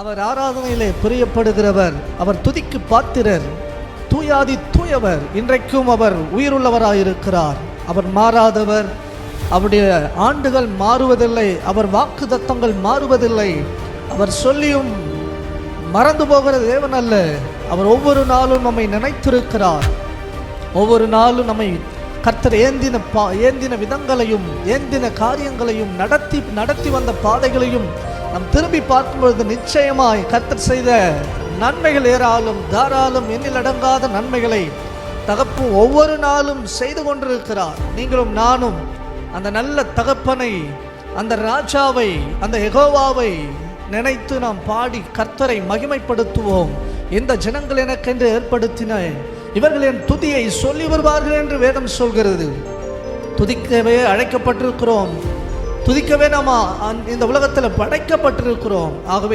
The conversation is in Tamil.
அவர் ஆராதனையிலே பிரியப்படுகிறவர், அவர் துதிக்கு பாத்திரர், தூயாதி தூயவர். இன்றைக்கும் அவர் உயிருள்ளவராயிருக்கிறார். அவர் மாறாதவர். அவருடைய ஆண்டுகள் மாறுவதில்லை. அவர் வாக்குத்தத்தங்கள் மாறுவதில்லை. அவர் சொல்லியும் மறந்து போகிற தேவன் அல்ல. அவர் ஒவ்வொரு நாளும் நம்மை நினைத்திருக்கிறார். ஒவ்வொரு நாளும் நம்மை கர்த்தர் ஏந்தின விதங்களையும் ஏந்தின காரியங்களையும் நடத்தி வந்த பாதைகளையும் நாம் திரும்பி பார்க்கும் பொழுது நிச்சயமாய் கர்த்தர் செய்த நன்மைகள் ஏராளம் தாராளம் எண்ணிலடங்காத நன்மைகளை தகப்பு ஒவ்வொரு நாளும் செய்து கொண்டிருக்கிறார். நீங்களும் நானும் அந்த நல்ல தகப்பனை, அந்த ராஜாவை, அந்த யெகோவாவை நினைத்து நாம் பாடி கர்த்தரை மகிமைப்படுத்துவோம். இந்த ஜனங்கள் எனக்கென்று ஏற்படுத்தின இவர்கள் என் துதியை சொல்லி வருவார்கள் என்று வேதம் சொல்கிறது. துதிக்கவே அழைக்கப்பட்டிருக்கிறோம். துதிக்கவே நாம் இந்த உலகத்தில் படைக்கப்பட்டிருக்கிறோம். ஆகவே